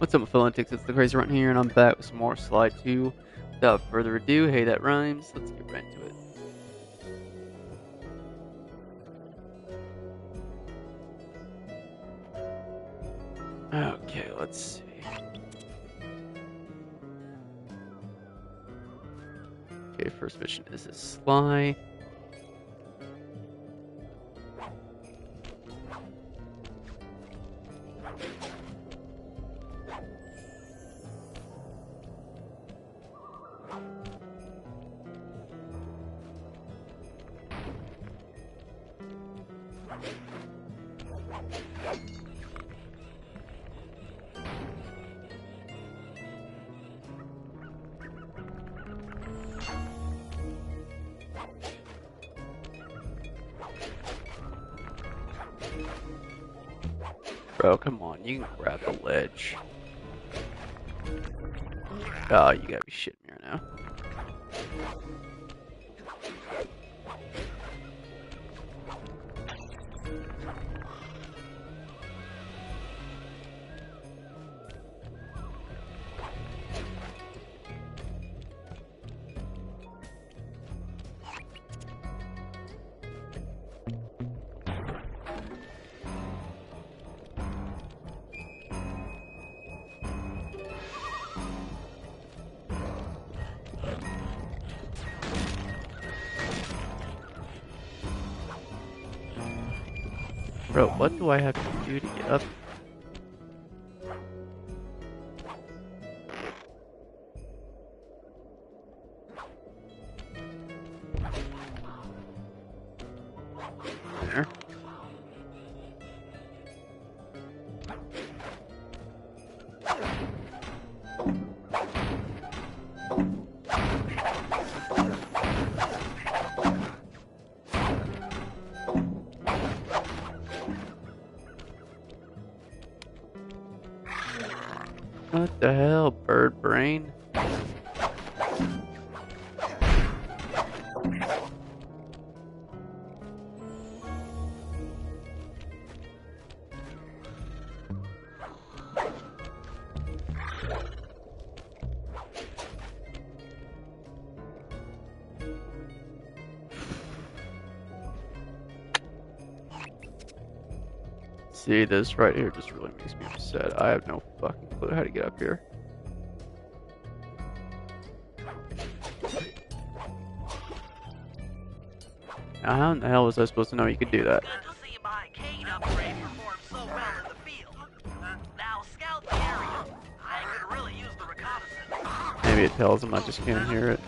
What's up, Lunatics? It's the CrazyRunt here, and I'm back with some more Slide 2. Without further ado, hey, that rhymes. Let's get right into it. Okay, let's see. Okay, first mission is a Sly. Bro, come on, you can grab the ledge. Oh, you gotta be shitting me right now. Bro, what do I have to do to get up? There. What the hell, bird brain? See, this right here just really makes me upset. I have no fucking clue how to get up here. Now, how in the hell was I supposed to know you could do that? Good to see my cane upgrade performed so well in the field. Now scout the area. I could really use the reconnaissance. Maybe it tells him, I just can't hear it.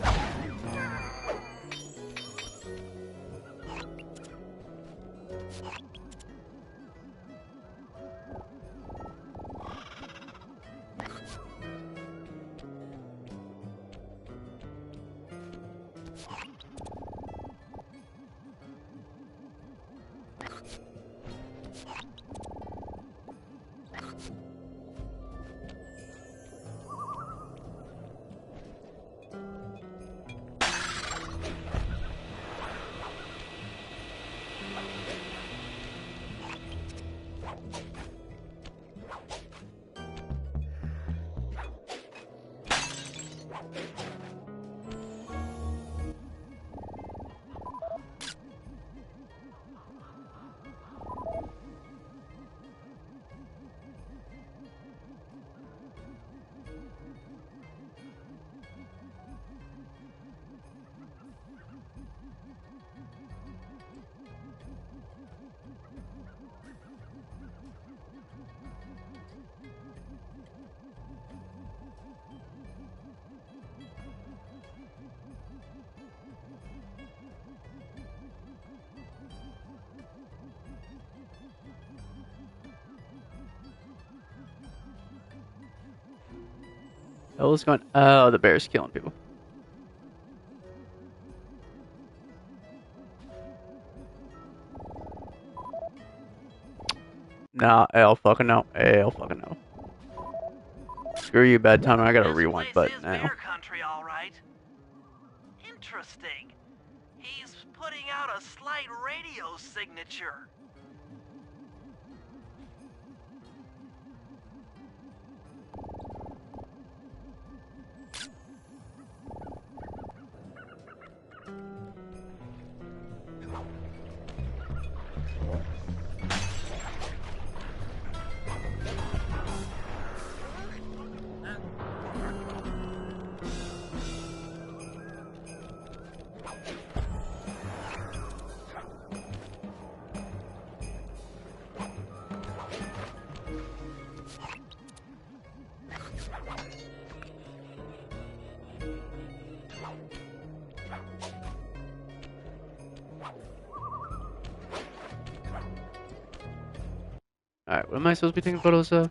Oh, what's going? Oh, the bear's killing people. Nah, hell fucking no. Hell fucking no. Screw you, bad time. I got a This rewind place button is now. bear country, all right. Interesting. He's putting out a slight radio signature. Alright, what am I supposed to be taking photos of?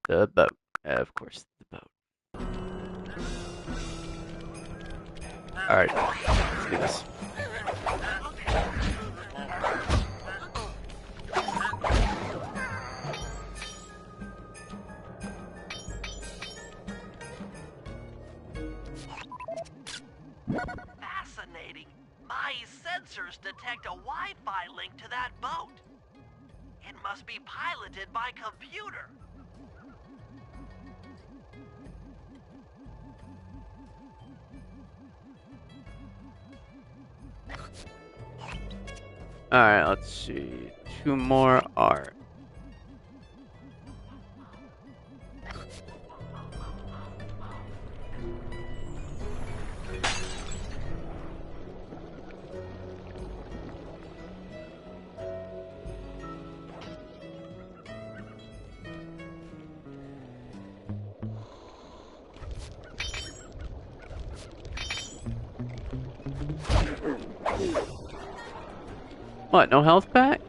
The boat. Of course, the boat. Alright, let's do this. Fascinating. My sensors detect a Wi-Fi link to that boat. It must be piloted by computer. Alright, let's see. 2 more art. What, no health pack?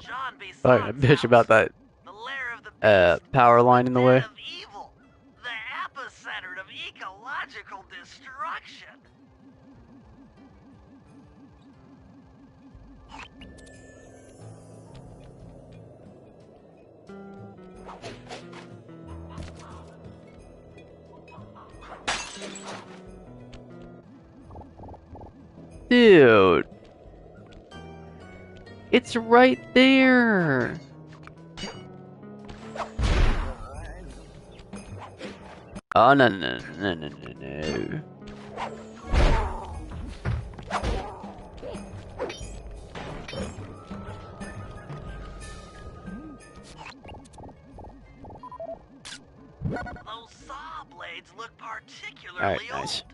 John B. Fucking a bitch about that the lair of the beast, power line in the way. of evil, the epicenter of ecological destruction. Dude. It's right there. Oh, no, no, no, no, no, no. Those saw blades look particularly Alright, nice. old.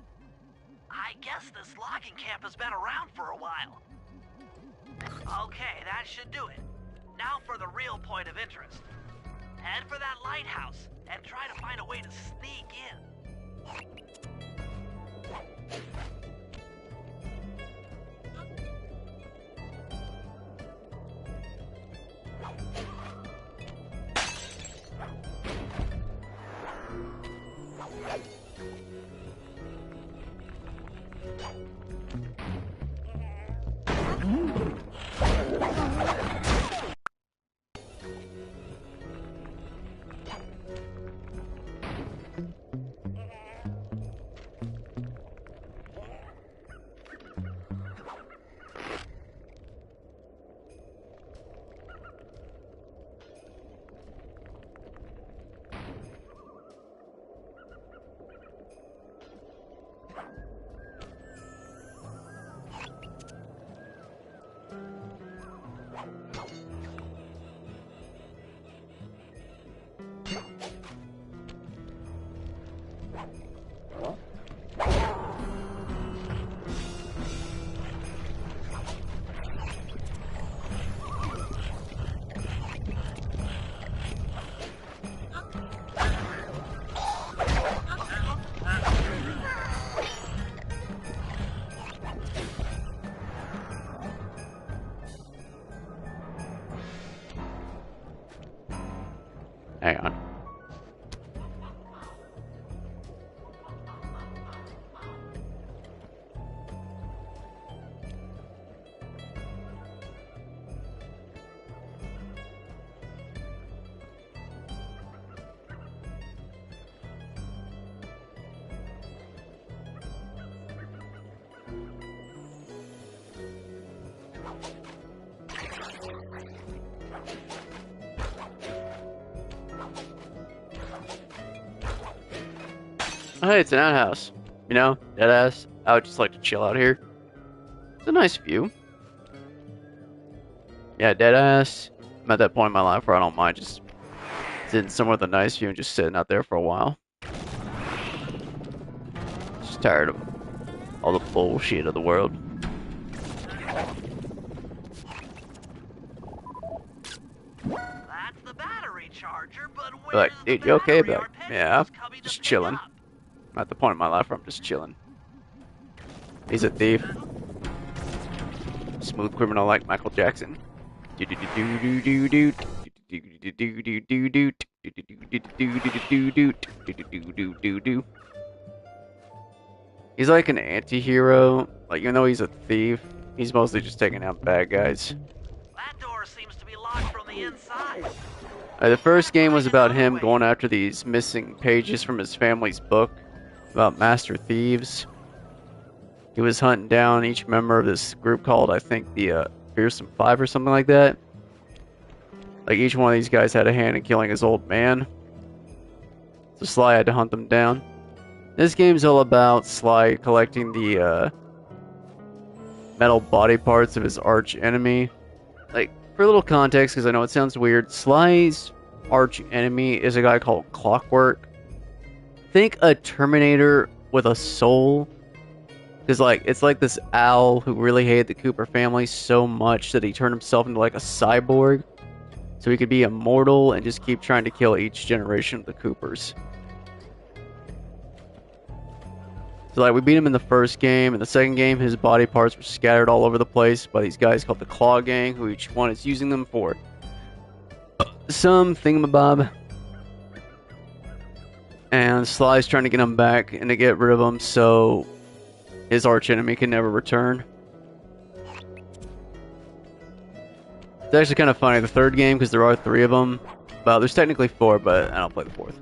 I guess this logging camp has been around for a while. Okay, that should do it. Now for the real point of interest. Head for that lighthouse and try to find a way to sneak in. Hang on. Oh, hey, it's an outhouse. You know, deadass. I would just like to chill out here. It's a nice view. Yeah, deadass. I'm at that point in my life where I don't mind just sitting somewhere with a nice view and just sitting out there for a while. Just tired of all the bullshit of the world. That's the battery charger, but where's Like, the dude, you okay? battery But our pet yeah, used Cubby to just pick chilling. up? I'm at the point in my life where I'm just chilling. He's a thief. Smooth criminal like Michael Jackson. He's like an anti-hero. Like, even though he's a thief, he's mostly just taking out bad guys. That door seems to be locked from the inside. The first game was about him going after these missing pages from his family's book about master thieves. He was hunting down each member of this group called, I think, the Fearsome Five or something like that. Like, each one of these guys had a hand in killing his old man. So Sly had to hunt them down. This game's all about Sly collecting the metal body parts of his arch enemy. Like, for a little context, because I know it sounds weird, Sly's arch enemy is a guy called Clockwork. Think a Terminator with a soul. Because, like, it's like this owl who really hated the Cooper family so much that he turned himself into, like, a cyborg. So he could be immortal and just keep trying to kill each generation of the Coopers. So, like, we beat him in the first game. In the second game, his body parts were scattered all over the place by these guys called the Claw Gang, who each one is using them for some thingamabob. And Sly's trying to get them back and to get rid of them so his archenemy can never return. It's actually kind of funny, the third game, because there are 3 of them. Well, there's technically 4, but I don't play the 4th.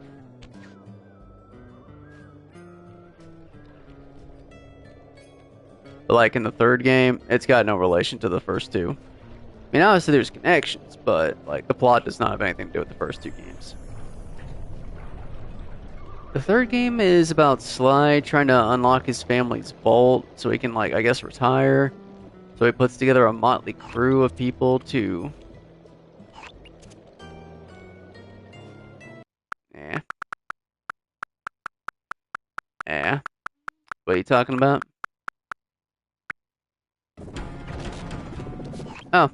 But like in the third game, it's got no relation to the first 2. I mean, obviously there's connections, but like the plot does not have anything to do with the first 2 games. The third game is about Sly trying to unlock his family's vault so he can, like, I guess retire. So he puts together a motley crew of people to... What are you talking about? Oh.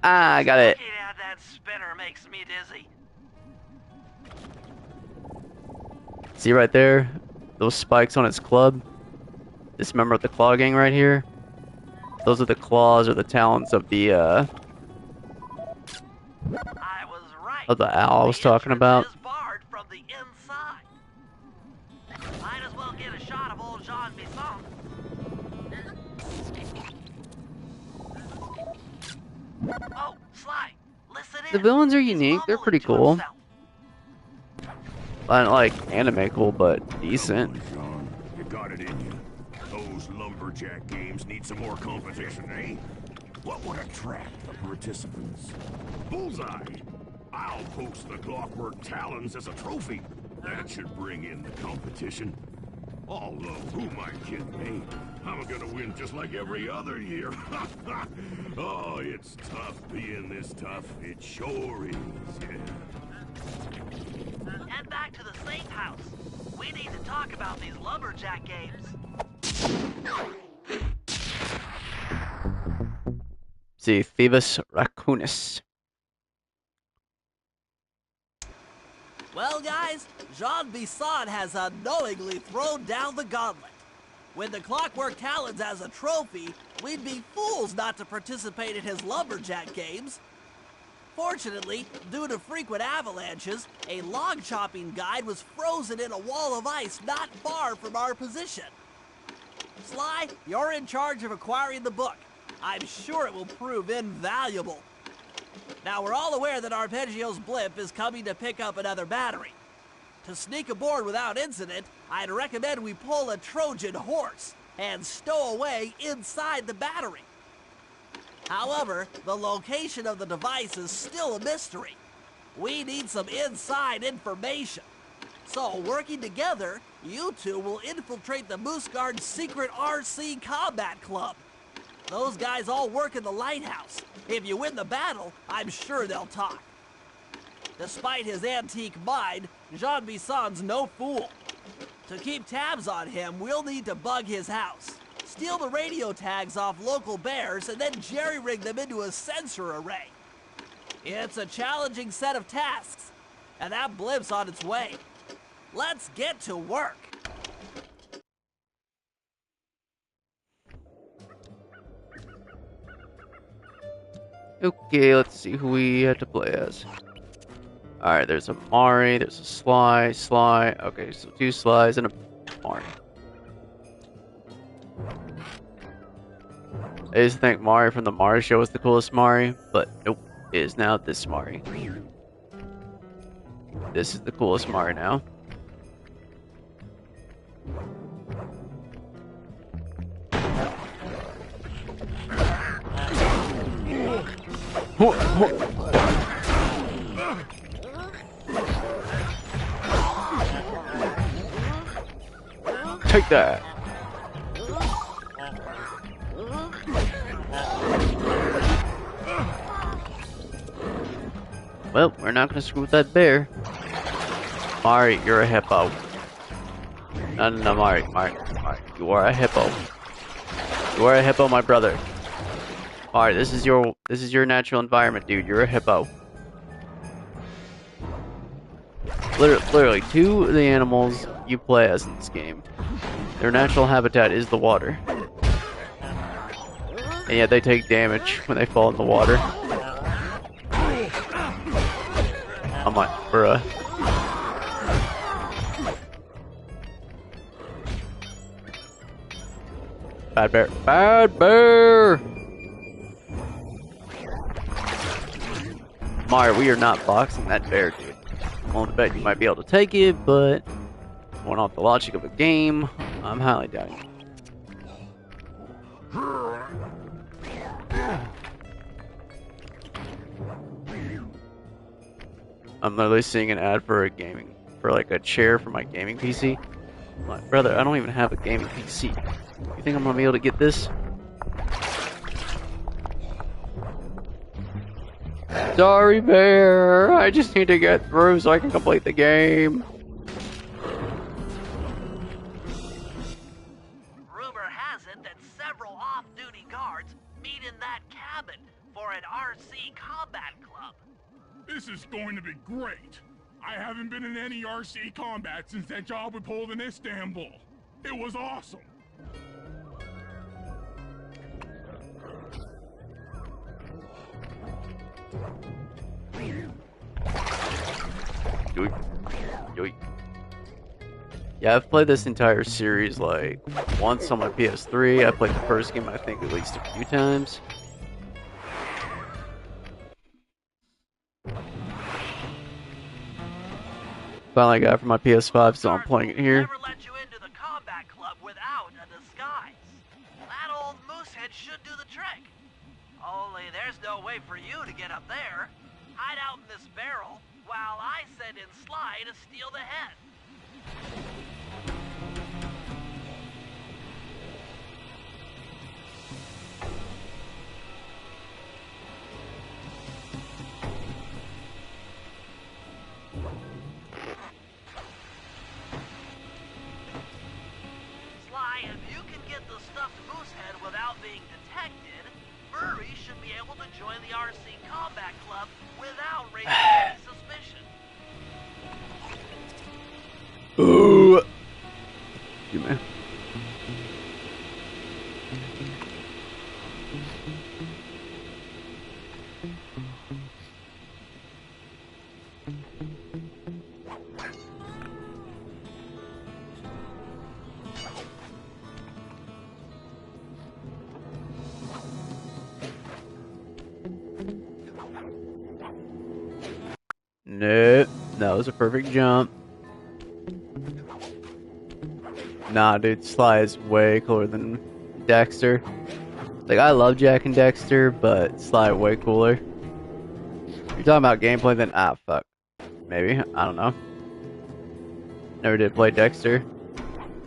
I got it. Looking at that spinner makes me dizzy. See right there? Those spikes on its club? This member of the Claw Gang right here? Those are the claws or the talons of the, I was right. of the owl I was talking about. Is barred from the inside. Might as well get a shot of old Jean Bisson. Oh, Sly, listen in. The villains are He's unique. They're mumbling pretty to cool. himself. Not like anime cool, but decent. John, you got it in you. Those lumberjack games need some more competition, eh? What would attract the participants? Bullseye! I'll post the Clockwork Talons as a trophy. That should bring in the competition. Although, who am I kidding, eh? I'm gonna win just like every other year. Oh, it's tough being this tough. It sure is, yeah. Head back to the safe house. We need to talk about these lumberjack games. See, Thieves Raccoonus. Well, guys, Jean Bisson has unknowingly thrown down the gauntlet. With the Clockwork Talons as a trophy, we'd be fools not to participate in his lumberjack games. Fortunately, due to frequent avalanches, a log chopping guide was frozen in a wall of ice not far from our position. Sly, you're in charge of acquiring the book. I'm sure it will prove invaluable. Now, we're all aware that Arpeggio's blimp is coming to pick up another battery. To sneak aboard without incident, I'd recommend we pull a Trojan horse and stow away inside the battery. However, the location of the device is still a mystery. We need some inside information. So, working together, you two will infiltrate the Moose Guard's secret RC combat club. Those guys all work in the lighthouse. If you win the battle, I'm sure they'll talk. Despite his antique mind, Jean Bisson's no fool. To keep tabs on him, we'll need to bug his house, steal the radio tags off local bears, and then jerry-rig them into a sensor array. It's a challenging set of tasks, and that blimp's on its way. Let's get to work. Okay, let's see who we had to play as. Alright, there's a Mari, there's a Sly. Okay, so 2 Slys and a Mari. I used to think Mari from the Mari show was the coolest Mari, but nope, it is now this Mari. This is the coolest Mari now. Take that. Well, we're not gonna screw with that bear. Mari, you're a hippo. No, Mari, you are a hippo. You are a hippo, my brother. Mari, this is your natural environment, dude. You're a hippo. Literally, 2 of the animals you play as in this game, their natural habitat is the water. And yet they take damage when they fall in the water. I'm like, bruh. Bad bear. Bad bear! Mari, we are not boxing that bear, dude. I'm willing to bet you might be able to take it, but going off the logic of a game, I'm highly doubting it. I'm literally seeing an ad for like a chair for my gaming PC. I'm like, brother, I don't even have a gaming PC. You think I'm gonna be able to get this? Sorry, bear. I just need to get through so I can complete the game. Rumor has it that several off-duty guards meet in that cabin for an RC combat club. This is going to be great. I haven't been in any RC combat since that job we pulled in Istanbul. It was awesome. Yoink. Yeah, I've played this entire series like once on my PS3. I played the first game I think at least a few times. Finally got it for my PS5, so I'm playing it here. Never let you into the combat club without a disguise. That old moosehead should do the trick. Only there's no way for you to get up there. Hide out in this barrel while I send in Sly to steal the head. Sly, if you can get the stuffed moosehead without being detected, Furry should be able to join the RC Combat Club without raising any suspicion. Ooh. Excuse me. Nope. That was a perfect jump. Nah, dude, Sly is way cooler than Dexter. Like, I love Jack and Dexter, but Sly way cooler. You're talking about gameplay, then fuck. Maybe. I don't know. Never did play Dexter.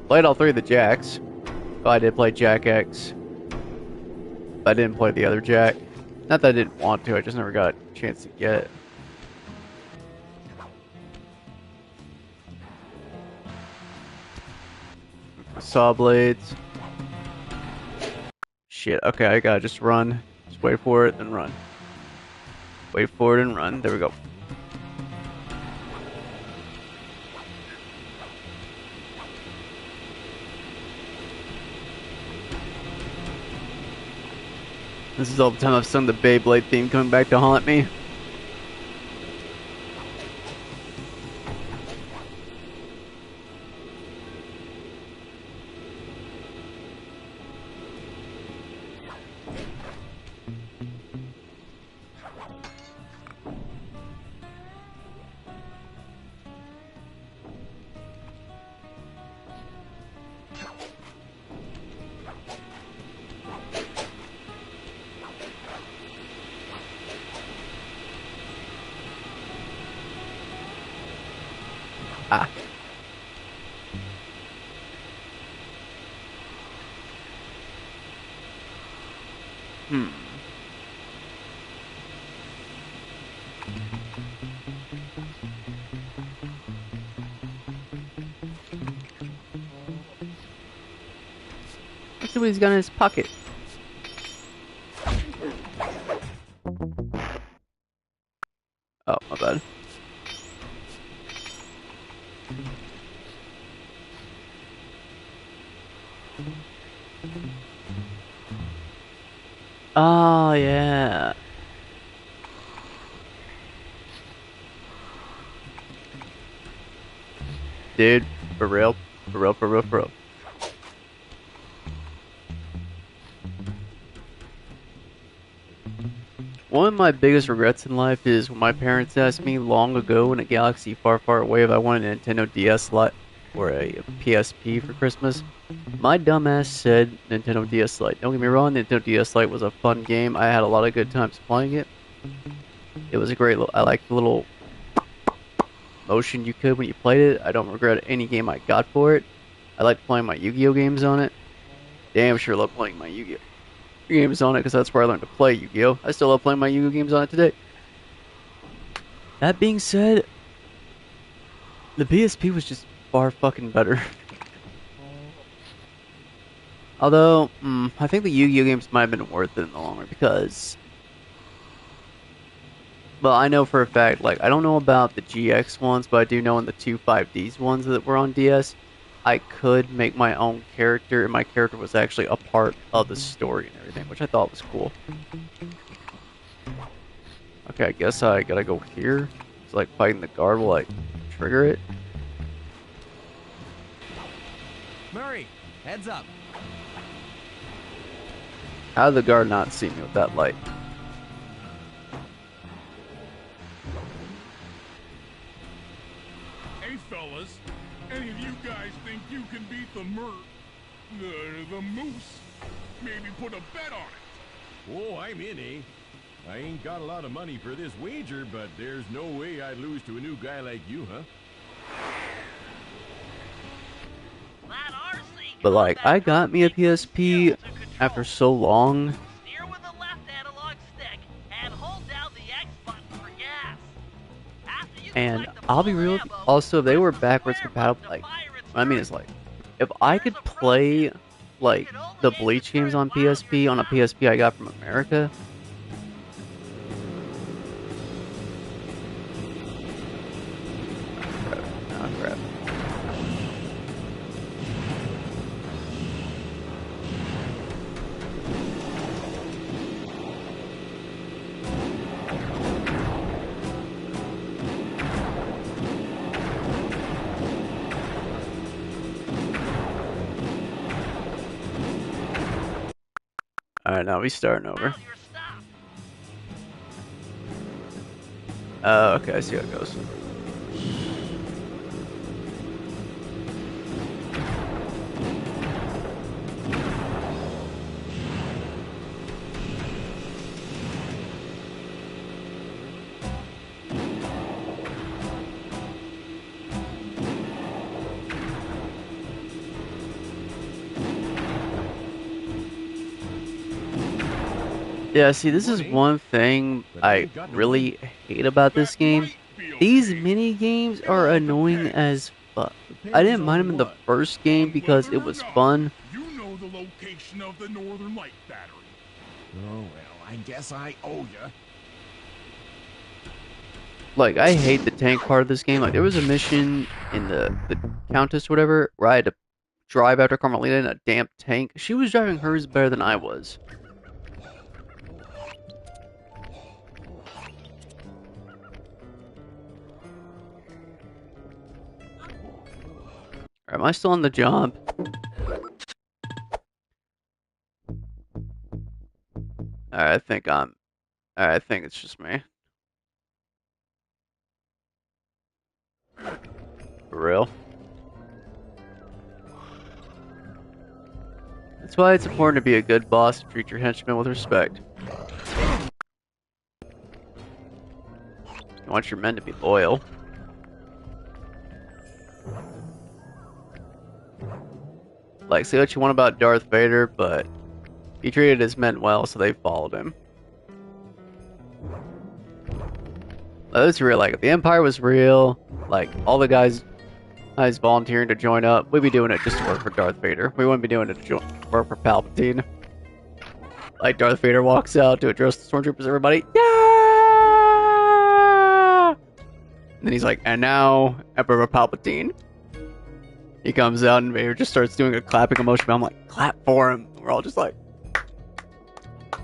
Played all three of the Jacks. But I did play Jack X. But I didn't play the other Jack. Not that I didn't want to, I just never got a chance to get it. Saw blades. Shit, okay, I gotta just run. Just wait for it, then run. Wait for it and run. There we go. This is all the time I've sung the Beyblade theme coming back to haunt me. Ah. Let's see what he's got in his pocket. Oh, my bad. Oh, yeah. Dude, for real? For real, for real, for real. One of my biggest regrets in life is when my parents asked me long ago in a galaxy far, far away if I wanted a Nintendo DS Lite or a PSP for Christmas. My dumbass said Nintendo DS Lite. Don't get me wrong, Nintendo DS Lite was a fun game. I had a lot of good times playing it. It was a great I liked the little motion you could when you played it. I don't regret any game I got for it. I liked playing my Yu-Gi-Oh games on it. Damn sure love playing my Yu-Gi-Oh games on it because that's where I learned to play Yu-Gi-Oh. I still love playing my Yu-Gi-Oh games on it today. That being said, the PSP was just far fucking better. Although, I think the Yu-Gi-Oh games might have been worth it in the long run because, well, I know for a fact, like, I don't know about the GX ones, but I do know in the 2.5Ds ones that were on DS, I could make my own character, and my character was actually a part of the story and everything, which I thought was cool. Okay, I guess I gotta go here. It's like fighting the guard will, like, trigger it. Murray, heads up. How did the guard not see me with that light? Hey, fellas. Any of you guys think you can beat the the moose? Maybe put a bet on it. Oh, I'm in, eh? I ain't got a lot of money for this wager, but there's no way I'd lose to a new guy like you, huh? But like, I got me a PSP after so long. Steer with the left analog stick and hold down the X button for gas. After you And collect the I'll be full real, ammo, also, if they were press the backwards square compatible, button like, to fire its what I mean is turret. like, if I could play, like, the Bleach games on PSP, I got from America, Alright, now we starting over. Found your stuff. Okay, I see how it goes. Yeah, see, this is one thing I really hate about this game. These mini games are annoying as fuck. I didn't mind them in the first game because it was fun. You know the location of the Northern Light Battery. Oh, well, I guess I owe ya. Like, I hate the tank part of this game. Like, there was a mission in the Countess, whatever, where I had to drive after Carmelita in a damp tank. She was driving hers better than I was. Am I still on the job? I think I think it's just me. For real. That's why it's important to be a good boss and treat your henchmen with respect. You want your men to be loyal. Like, say what you want about Darth Vader, but he treated his men well, so they followed him. That's real. Like, if the Empire was real, like, all the guys volunteering to join up, we'd be doing it just to work for Darth Vader. We wouldn't be doing it to work for Palpatine. Like, Darth Vader walks out to address the stormtroopers, everybody, yeah! And then he's like, and now, Emperor Palpatine. He comes out and Vader just starts doing a clapping emotion. I'm like, clap for him. We're all just like,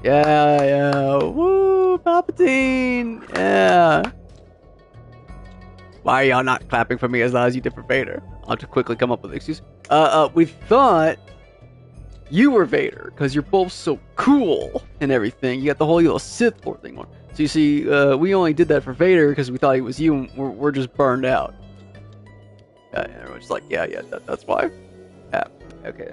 yeah, woo, Palpatine, yeah. Why are y'all not clapping for me as loud as you did for Vader? I'll have to quickly come up with an excuse. We thought you were Vader because you're both so cool and everything. You got the whole little Sith Lord thing on. So you see, we only did that for Vader because we thought he was you, and we're just burned out. And everyone's like, yeah, that's why. Yeah, okay.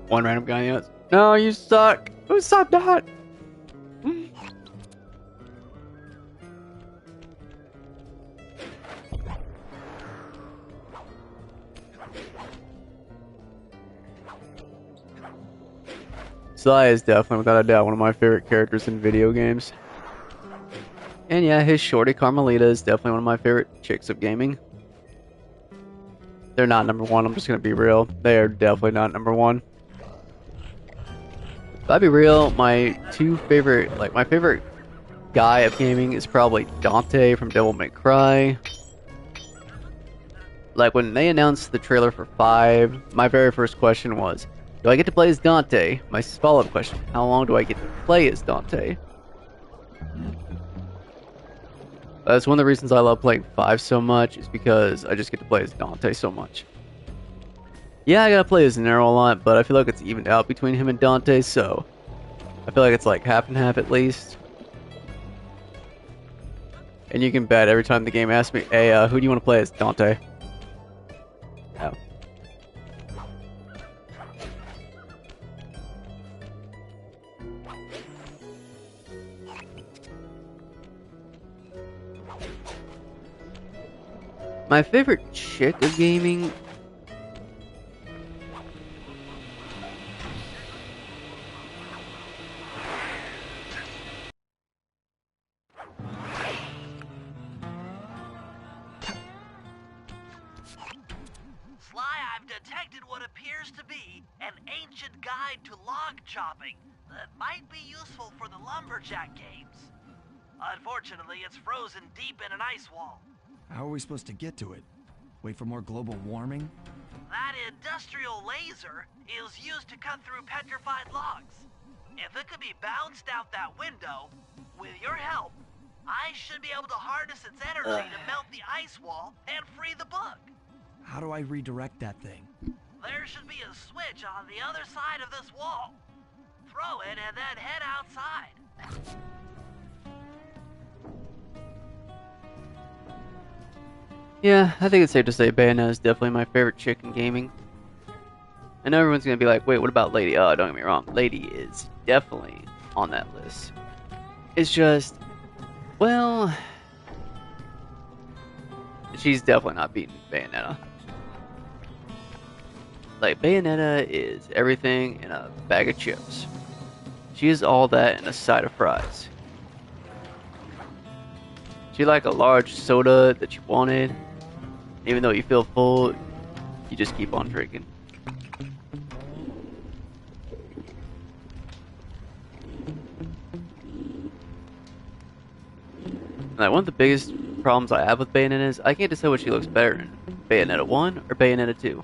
One random guy yells, no, you suck. Who sucked that? Sai is definitely, without a doubt, one of my favorite characters in video games. And yeah, his shorty Carmelita is definitely one of my favorite chicks of gaming. They're not number one, I'm just gonna be real. They are definitely not number one. If I be real, my favorite guy of gaming is probably Dante from Devil May Cry. Like, when they announced the trailer for 5, my very first question was, do I get to play as Dante? My follow-up question, how long do I get to play as Dante? That's one of the reasons I love playing 5 so much, is because I just get to play as Dante so much. Yeah, I gotta play as Nero a lot, but I feel like it's evened out between him and Dante, so I feel like it's like half and half at least. And you can bet every time the game asks me, hey, who do you want to play as? Dante. Oh. My favorite chick of gaming... Sly, I've detected what appears to be an ancient guide to log chopping that might be useful for the lumberjack games. Unfortunately, it's frozen deep in an ice wall. How are we supposed to get to it? Wait for more global warming? That industrial laser is used to cut through petrified logs. If it could be bounced out that window, with your help, I should be able to harness its energy to melt the ice wall and free the bug. How do I redirect that thing? There should be a switch on the other side of this wall. Throw it and then head outside. Yeah, I think it's safe to say Bayonetta is definitely my favorite chick in gaming. I know everyone's gonna be like, wait, what about Lady? Oh, don't get me wrong, Lady is definitely on that list. It's just, well, she's definitely not beating Bayonetta. Like, Bayonetta is everything in a bag of chips. She is all that in a side of fries. She like a large soda that you wanted. Even though you feel full, you just keep on drinking. Like, one of the biggest problems I have with Bayonetta is I can't decide what she looks better in, Bayonetta 1 or Bayonetta 2.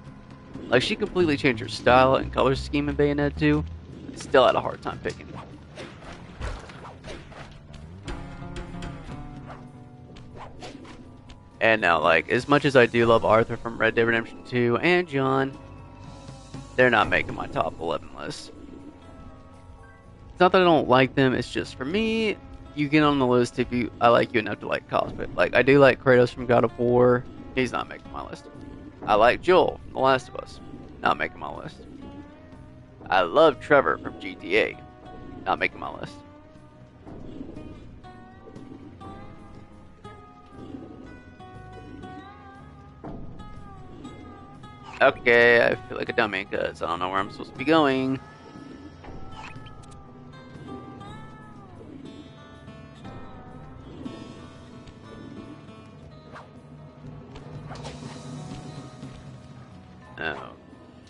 Like, she completely changed her style and color scheme in Bayonetta 2, but still had a hard time picking. And now, like, as much as I do love Arthur from Red Dead Redemption 2 and John, they're not making my top 11 list. It's not that I don't like them, it's just, for me, you get on the list if I like you enough to like cosplay. Like, I do like Kratos from God of War, he's not making my list. I like Joel from The Last of Us, not making my list. I love Trevor from GTA, not making my list. Okay, I feel like a dummy because I don't know where I'm supposed to be going.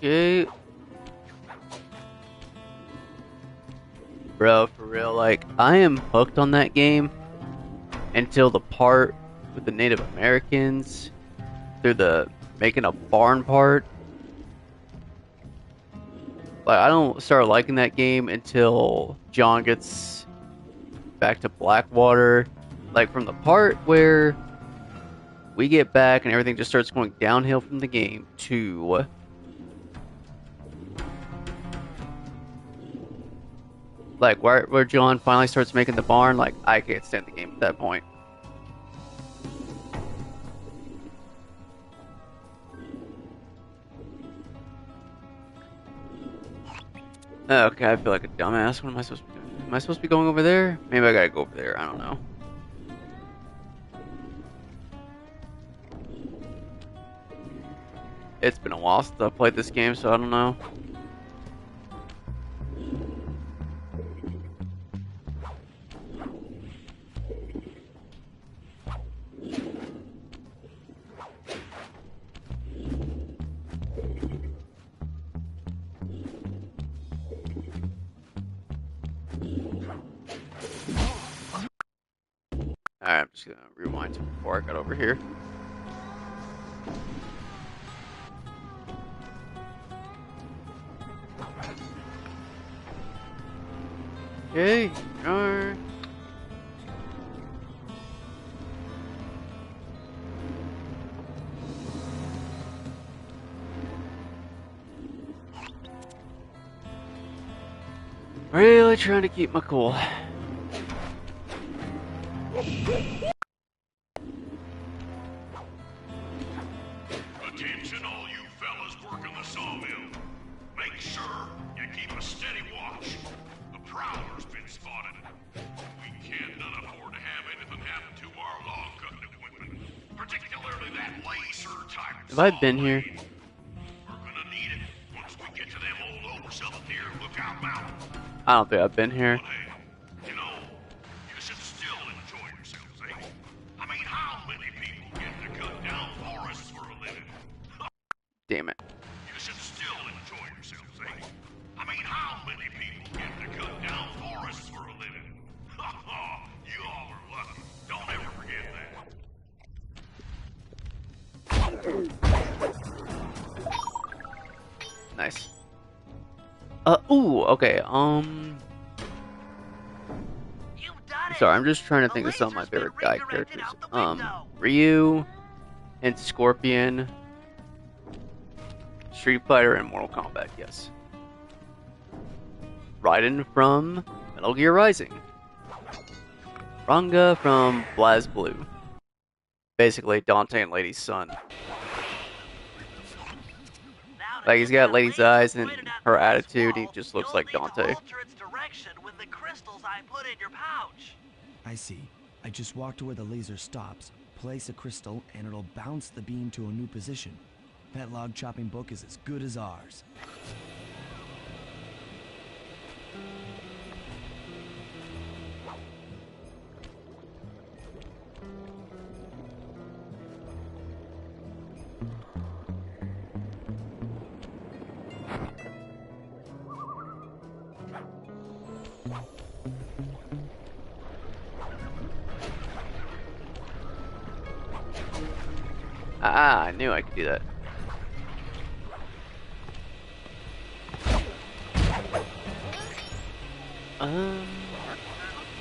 Okay. Bro, for real, like, I am hooked on that game until the part with the Native Americans, through the making a barn part. Like, I don't start liking that game until John gets back to Blackwater. Like, from the part where we get back and everything just starts going downhill from the game to like where John finally starts making the barn, like, I can't stand the game at that point. Okay, I feel like a dumbass. What am I supposed to be doing? Am I supposed to be going over there? Maybe I gotta go over there. I don't know. It's been a while since I've played this game, so I don't know. Alright, I'm just gonna rewind to before I got over here. Okay, alright. Really trying to keep my cool. Attention all you fellas working the sawmill. Make sure you keep a steady watch. A prowler's been spotted. We can't afford to have anything happen to our log cutting equipment. Particularly that laser type. Have I been here? We're gonna need it once we get to them old oversells near Lookout Mountain. I don't think I've been here. But hey, you know, you should still enjoy yourselves, eh? I mean, how many people get to cut down forests for a living? Damn it. You should still enjoy yourselves, eh? I mean, how many people get to cut down forests for a living? Ha ha! You all are lucky. Don't ever forget that. Nice. Ooh, okay, You've done it. sorry, I'm just trying to The think of some of my laser's been favorite guy redirected characters. out the window. Ryu and Scorpion Street Fighter and Mortal Kombat, yes. Raiden from Metal Gear Rising. Ranga from BlazBlue. Basically, Dante and Lady's son. Like, he's got Lady's eyes and her attitude, he just looks like Dante. With the crystals I put in your pouch. I see. I just walk to where the laser stops, place a crystal, and it'll bounce the beam to a new position. That log chopping book is as good as ours. Ah, I knew I could do that.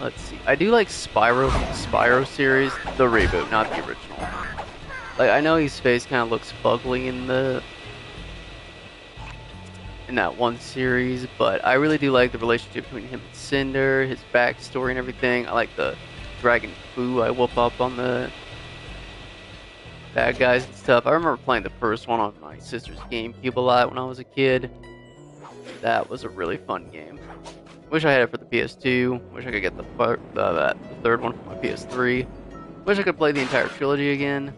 Let's see. I do like Spyro series, the reboot, not the original. Like, I know his face kind of looks fugly in that one series, but I really do like the relationship between him and Cinder, his backstory and everything. I like the Dragon Foo I whoop up on the bad guys and stuff. I remember playing the first one on my sister's GameCube a lot when I was a kid. That was a really fun game. Wish I had it for the PS2. Wish I could get the third one for my PS3. Wish I could play the entire trilogy again.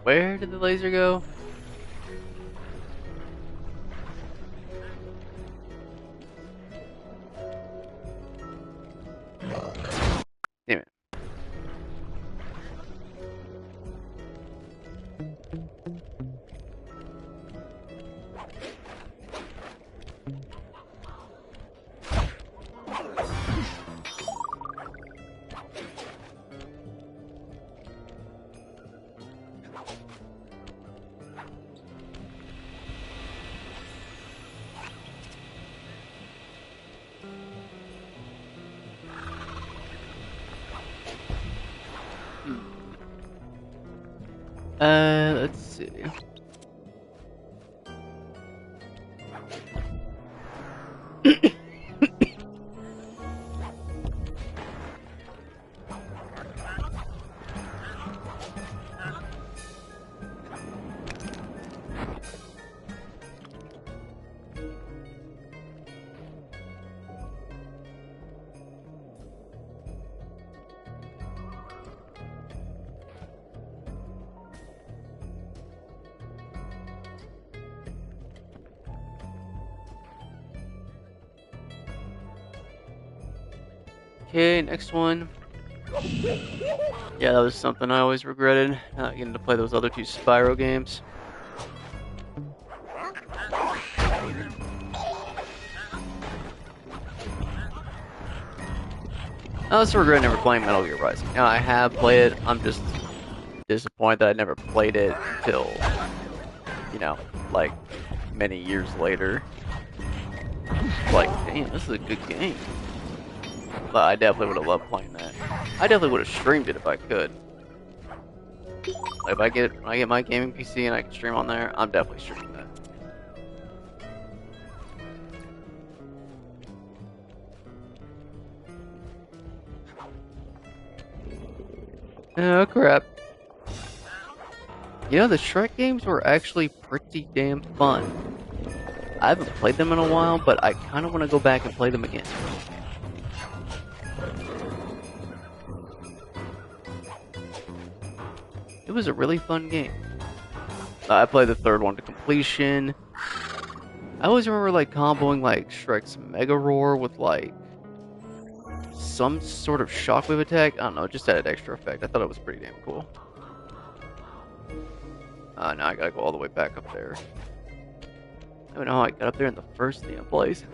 Where did the laser go? Damn it. Let's see. Okay, next one. Yeah, that was something I always regretted, not getting to play those other two Spyro games. I also regret never playing Metal Gear Rising. Now, I have played it, I'm just disappointed that I never played it until, you know, like, many years later. Like, damn, this is a good game. But I definitely would have loved playing that. I definitely would have streamed it if I could. Like, when I get my gaming PC and I can stream on there, I'm definitely streaming that. Oh crap. You know, the Shrek games were actually pretty damn fun. I haven't played them in a while, but I kind of want to go back and play them again. It was a really fun game. I played the third one to completion. I always remember like comboing like Shrek's Mega Roar with like some sort of shockwave attack. I don't know, it just added extra effect. I thought it was pretty damn cool. Now I gotta go all the way back up there. I don't know how I got up there in the first damn place.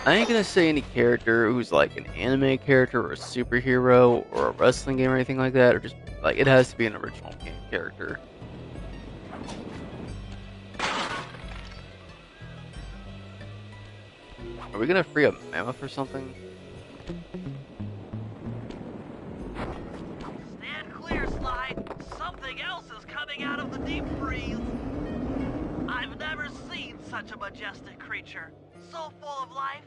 I ain't gonna say any character who's like an anime character or a superhero or a wrestling game or anything like that, or just like it has to be an original game character. Are we gonna free a mammoth or something? Stand clear, Slide. Something else is coming out of the deep freeze. I've never seen such a majestic creature. So full of life,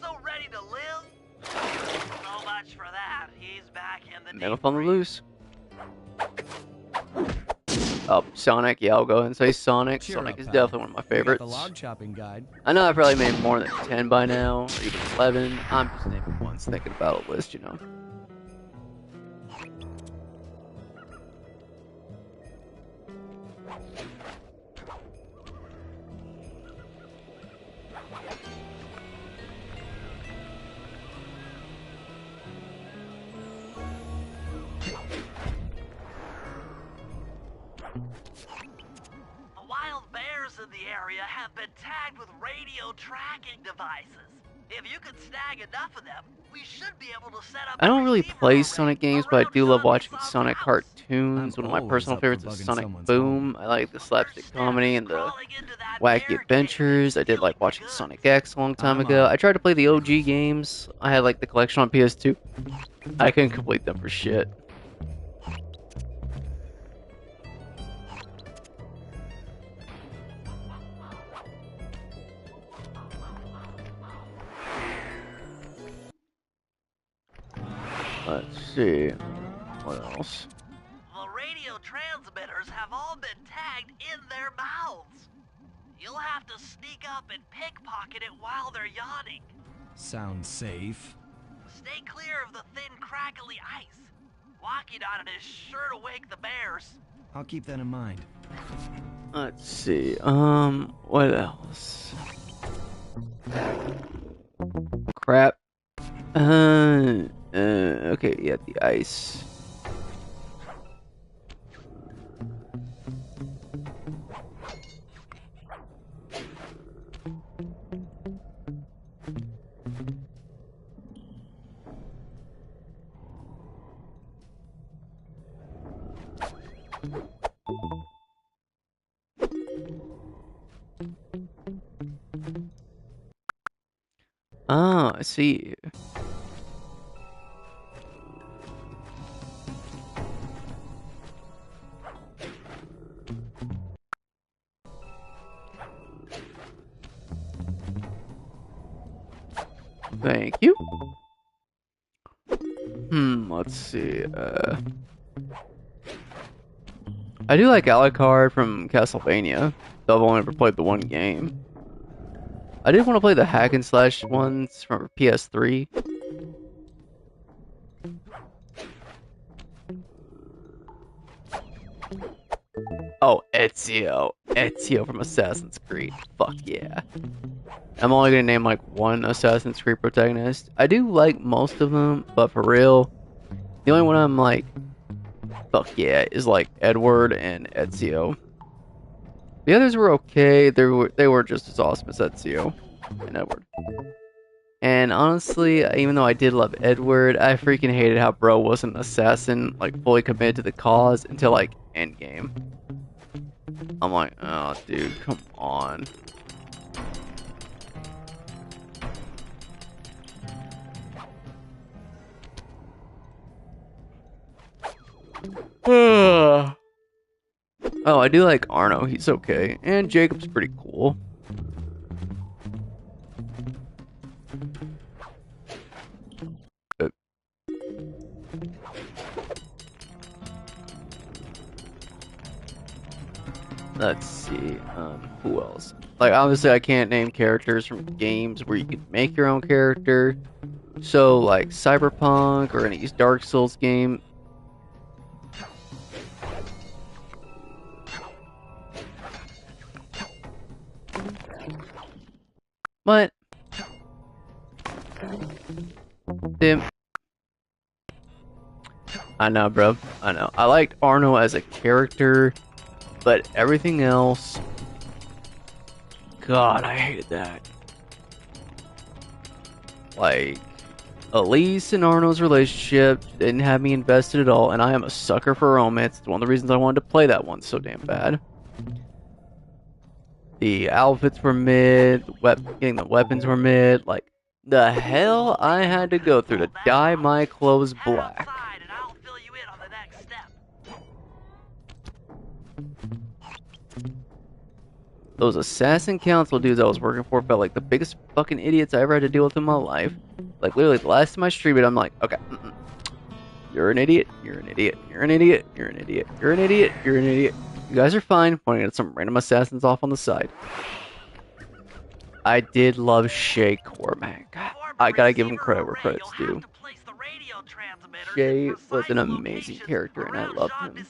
so ready to live. So much for that. He's back in the Mammoth deep on the freeze. loose. Oh, Sonic. Yeah, I'll go ahead and say Sonic. Cheer Sonic up, is pal. definitely one of my We got favorites. the log chopping guide. I know I probably made more than 10 by now, or even 11. I'm just naming ones, thinking about a list, you know. The wild bears in the area have been tagged with radio tracking devices. If you could snag enough of them, we should be able to set up I a don't really receiver play array Sonic games, but I around do love Sean's watching loved Sonic house. cartoons. I'm One of my always personal up for favorites is bugging Sonic someone's Boom. home. I like the First slapstick step comedy is and the crawling into that wacky bear adventures. cave I and did like stealing the watching goods. Sonic X a long time I'm ago. on it. I tried to play the OG games. I had like the collection on PS2. I couldn't complete them for shit. Let's see. What else? The radio transmitters have all been tagged in their mouths. You'll have to sneak up and pickpocket it while they're yawning. Sounds safe. Stay clear of the thin, crackly ice. Walking on it is sure to wake the bears. I'll keep that in mind. Let's see. What else? Crap. Okay, yeah, the ice. Oh, I see. Thank you. Let's see. I do like Alucard from Castlevania, though I've only ever played the one game. I did want to play the hack and slash ones from PS3. Oh, Ezio. Ezio from Assassin's Creed. Fuck yeah. I'm only gonna name like one Assassin's Creed protagonist. I do like most of them, but for real, the only one I'm like, fuck yeah, is like Edward and Ezio. The others were okay. They were just as awesome as Ezio and Edward. And honestly, even though I did love Edward, I freaking hated how bro wasn't an assassin, like fully committed to the cause until like Endgame. I'm like, oh dude, come on. Oh, I do like Arno. He's okay. And Jacob's pretty cool. But let's see. Who else? Like, obviously, I can't name characters from games where you can make your own character. So, like, Cyberpunk or any Dark Souls game. But, damn. I know, bro. I know. I liked Arno as a character, but everything else. God, I hated that. Like, Elise and Arno's relationship didn't have me invested at all, and I am a sucker for romance. It's one of the reasons I wanted to play that one so damn bad. The outfits were mid, getting the weapons were mid. Like, the hell I had to go through to dye my clothes black. Outside and I'll fill you in on the next step. Those assassin council dudes I was working for felt like the biggest fucking idiots I ever had to deal with in my life. Like, literally, the last time I streamed it, I'm like, okay, you're an idiot, you're an idiot, you're an idiot, you're an idiot, you're an idiot, you're an idiot. You guys are fine, pointing at some random assassins off on the side. I did love Shay Cormac. I gotta give him credit where credit's due. Shay was an amazing character, and I loved him.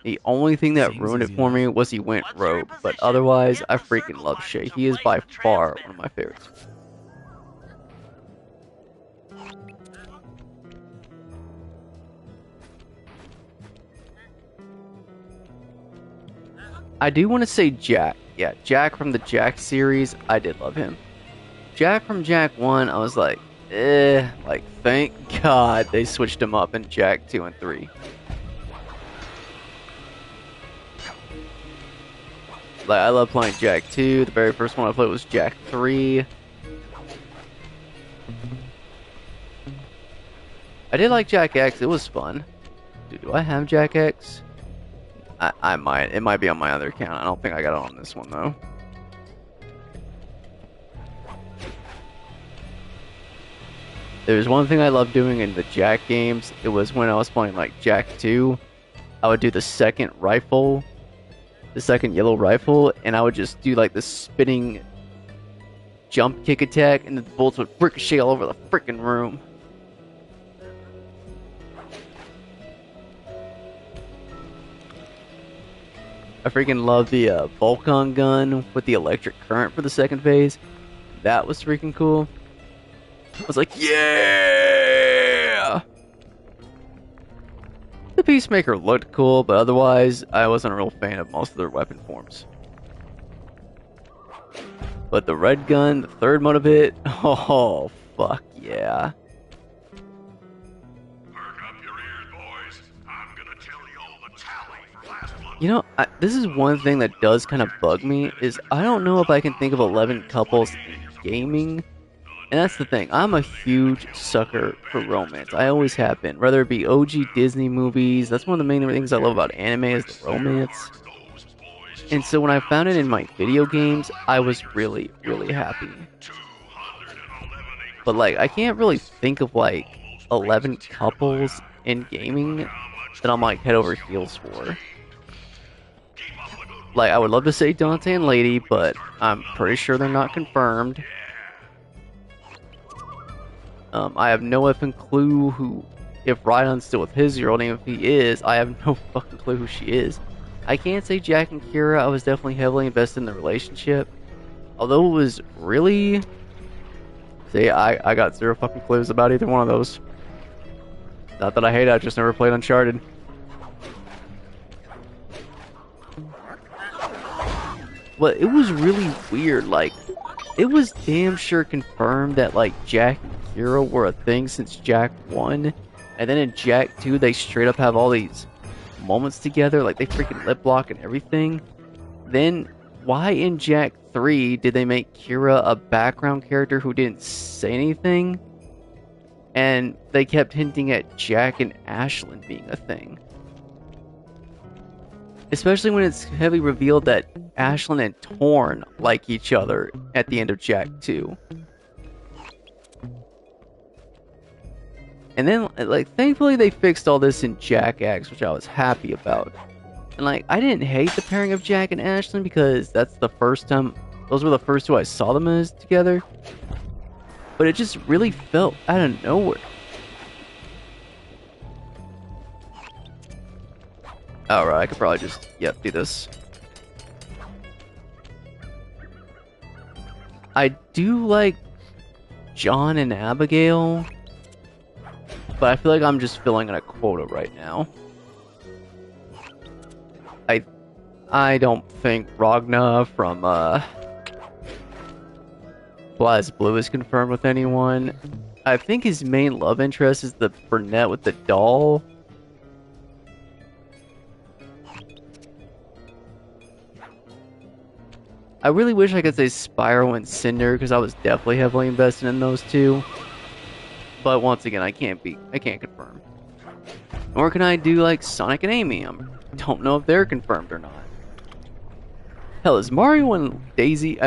The only thing that ruined it for me was he went rogue, but otherwise, I freaking love Shay. He is by far one of my favorites. I do want to say Jack. Yeah, Jack from the Jack series, I did love him. Jack from Jack 1, I was like, like, thank God they switched him up in Jack 2 and 3. Like, I love playing Jack 2. The very first one I played was Jack 3. I did like Jack X. It was fun. Dude, do I have Jack X? I might. It might be on my other account. I don't think I got it on this one, though. There's one thing I love doing in the Jack games. It was when I was playing, like, Jack 2. I would do the second rifle. The second yellow rifle. And I would just do, like, the spinning jump kick attack. And the bullets would ricochet all over the freaking room. I freaking love the Vulcan gun with the electric current for the second phase. That was freaking cool. I was like, yeah! The Peacemaker looked cool, but otherwise, I wasn't a real fan of most of their weapon forms. But the red gun, the third mode of it, oh, fuck yeah. You know, this is one thing that does kind of bug me, is I don't know if I can think of 11 couples in gaming. And that's the thing, I'm a huge sucker for romance. I always have been, whether it be OG Disney movies. That's one of the main things I love about anime is the romance. And so when I found it in my video games, I was really, really happy. But like, I can't really think of like 11 couples in gaming that I'm like head over heels for. Like, I would love to say Dante and Lady, but I'm pretty sure they're not confirmed. I have no effing clue who, if Rydon's still with his girl, and if he is, I have no fucking clue who she is. I can't say Jack and Kira, I was definitely heavily invested in the relationship. Although it was really... See, I got zero fucking clues about either one of those. Not that I hate it, I just never played Uncharted. But it was really weird, like, it was damn sure confirmed that, like, Jack and Kira were a thing since Jack 1, and then in Jack 2, they straight up have all these moments together, like, they freaking lip lock and everything. Then, why in Jack 3 did they make Kira a background character who didn't say anything? And they kept hinting at Jack and Ashlyn being a thing. Especially when it's heavily revealed that Ashlyn and Torn like each other at the end of Jack 2. And then, like, thankfully they fixed all this in Jack X, which I was happy about. And, like, I didn't hate the pairing of Jack and Ashlyn because that's the first time, those were the first two I saw them as together. But it just really felt out of nowhere. Alright, I could probably just, yep, do this. I do like John and Abigail, but I feel like I'm just filling in a quota right now. I don't think Ragna from BlazBlue is confirmed with anyone. I think his main love interest is the brunette with the doll. I really wish I could say Spyro and Cinder because I was definitely heavily invested in those two. But once again, I can't confirm. Nor can I do like Sonic and Amy. I don't know if they're confirmed or not. Hell, is Mario and Daisy?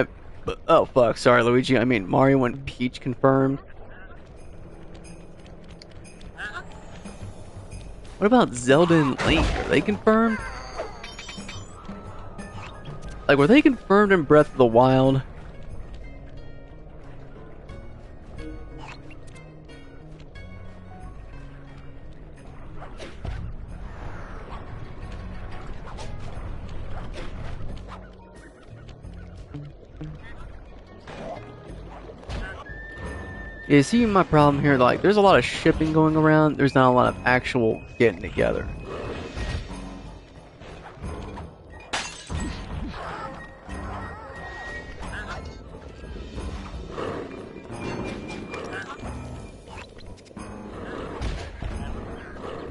Oh fuck, sorry Luigi. I mean Mario and Peach confirmed. What about Zelda and Link? Are they confirmed? Like, were they confirmed in Breath of the Wild? Yeah, see my problem here, like, there's a lot of shipping going around, there's not a lot of actual getting together.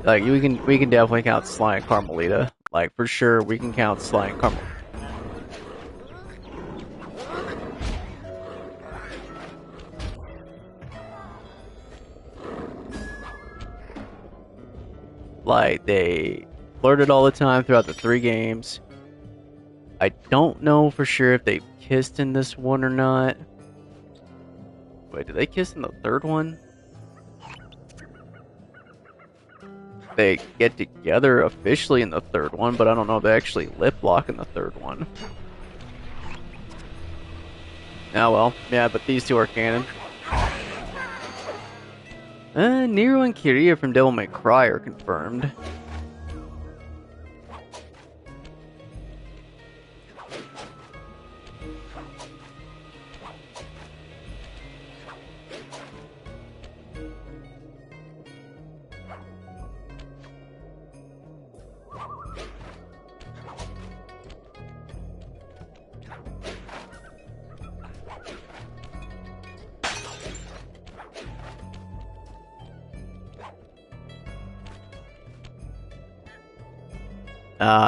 Like, we can definitely count Sly and Carmelita. Like, for sure, we can count Sly and Carmelita. Like, they flirted all the time throughout the 3 games. I don't know for sure if they kissed in this one or not. Wait, did they kiss in the 3rd one? They get together officially in the 3rd one, but I don't know if they actually lip lock in the 3rd one. Oh well, yeah, but these two are canon. Nero and Kiria from Devil May Cry are confirmed.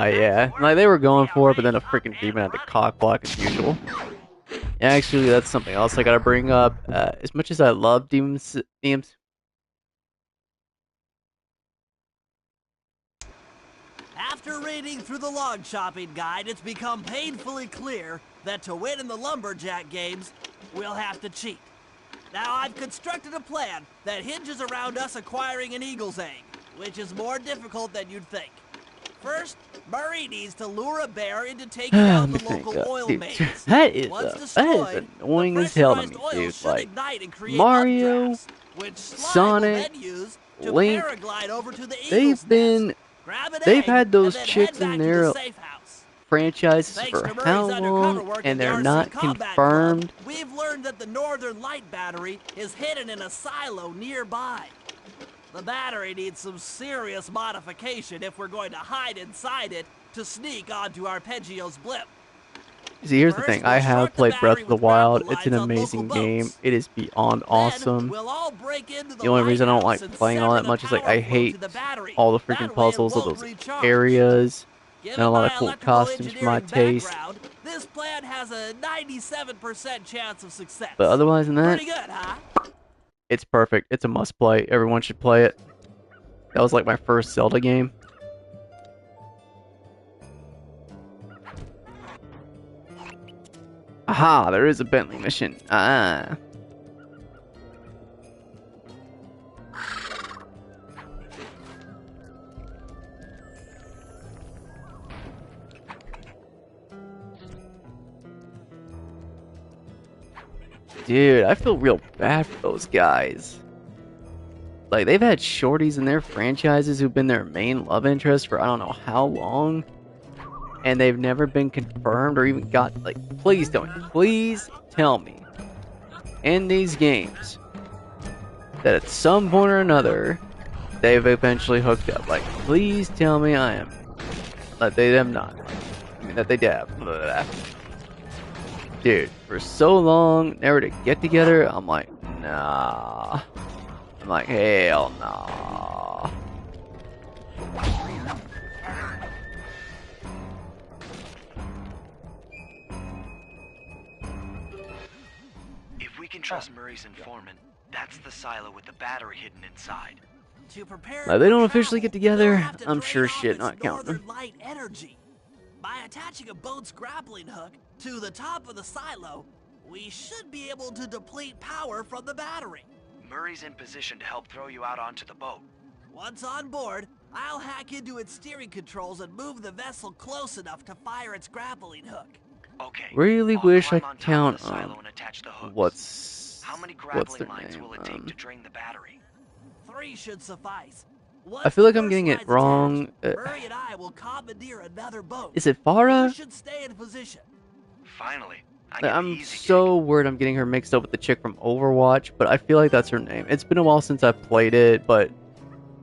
Yeah. Like, they were going for it, but then a freaking demon had to cock block as usual. Actually, that's something else I gotta bring up. As much as I love themes. After reading through the log chopping guide, it's become painfully clear that to win in the lumberjack games, we'll have to cheat. Now, I've constructed a plan that hinges around us acquiring an eagle's egg, which is more difficult than you'd think. First, Murray needs to lure a bear into taking out the local oil mains. That is annoying as hell to me, dude. Like, Mario, updrafts, which Sonic, will then use to Link, paraglide over to the they've had those and chicks in their franchises for how long, and they're not confirmed. We've learned that the Northern Light battery is hidden in a silo nearby. The battery needs some serious modification if we're going to hide inside it to sneak onto Arpeggio's blimp. See, here's the thing. I have played Breath of the Wild. It's an amazing game. It is beyond awesome. The only reason I don't like playing all that much is, like, I hate all the freaking puzzles of those areas. And a lot of cool costumes for my taste. This plan has a 97% chance of success. But otherwise than that, pretty good, huh? It's perfect. It's a must play. Everyone should play it. That was like my first Zelda game. Aha, there is a Bentley mission. Ah. Dude, I feel real bad for those guys. Like, they've had shorties in their franchises who've been their main love interest for I don't know how long. And they've never been confirmed or even got, like, please tell me in these games that at some point or another they've eventually hooked up. Like, please tell me I am. That they them not. I mean, that they dab. Dude, for so long, never to get together, I'm like, nah. I'm like, hell nah. If we can trust Murray's informant, that's the silo with the battery hidden inside. To prepare Like, they don't for officially get travel, together. we'll have to I'm drain sure off shit its not counting them. northern light energy. By attaching a boat's grappling hook to the top of the silo, we should be able to deplete power from the battery. Murray's in position to help throw you out onto the boat. Once on board, I'll hack into its steering controls and move the vessel close enough to fire its grappling hook. Okay. Really I'll wish I climb on could top count of the silo on and attach the hooks. How many what's grappling their lines name? will it take to drain the battery? 3 should suffice. I feel like I'm getting it wrong. Murray and I will commandeer another boat. Is it Farah? You should stay in position. Finally, I'm so worried I'm getting her mixed up with the chick from Overwatch, but I feel like that's her name. It's been a while since I played it, but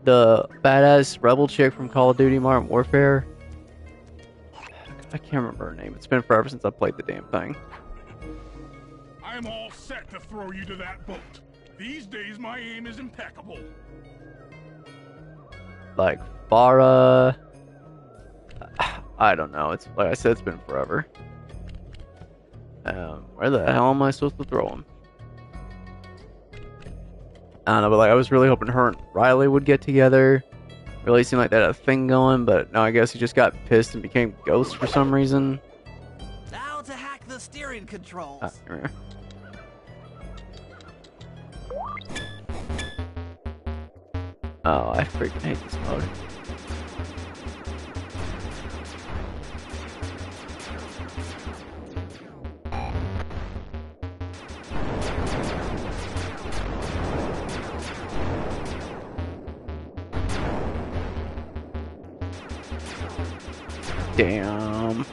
the badass rebel chick from Call of Duty Modern Warfare, I can't remember her name. It's been forever since I played the damn thing. I'm all set to throw you to that boat. These days, my aim is impeccable. Like, Farah... I don't know. It's like I said, it's been forever. Where the hell am I supposed to throw him? I don't know, but like I was really hoping her and Riley would get together. Really seemed like they had a thing going, but no, I guess he just got pissed and became Ghost for some reason. Now to hack the steering controls. Here. Oh, I freaking hate this mode. Damn.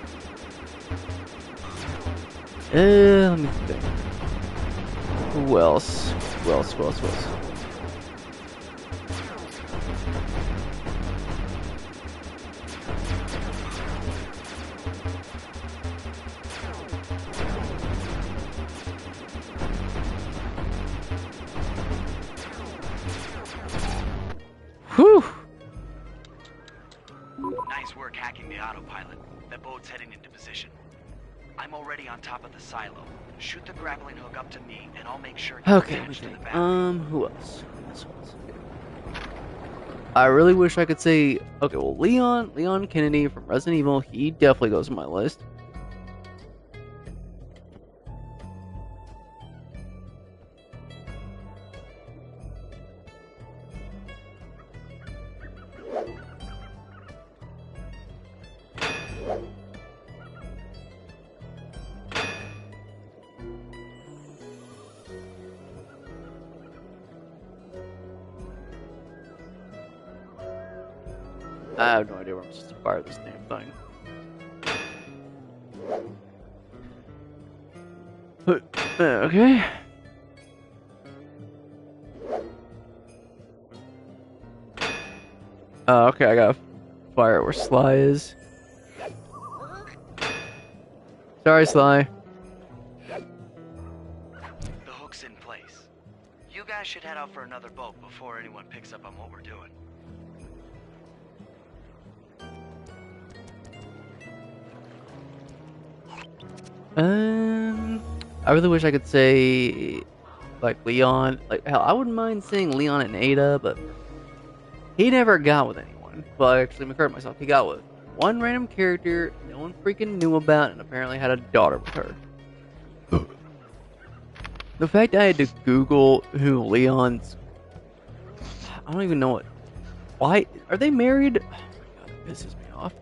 Let me think. Who else? Who else? Who else? Who else? Whew. Nice work hacking the autopilot. The boat's heading into position. I'm already on top of the silo. Shoot the grappling hook up to me, and I'll make sure. Okay, let me think. Who else? Who else? I really wish I could say, okay, well, Leon Kennedy from Resident Evil, he definitely goes on my list. I have no idea where I'm supposed to fire this damn thing. Okay. Okay, I gotta fire where Sly is. Sorry, Sly. The hook's in place. You guys should head out for another boat before anyone picks up on what we're doing. I really wish I could say, like, Leon. Like, hell, I wouldn't mind saying Leon and Ada, but he never got with anyone. Well, actually, let me correct myself. He got with one random character no one freaking knew about and apparently had a daughter with her. The fact I had to Google who Leon's... I don't even know what... Why? Are they married? Oh my god, that pisses me off.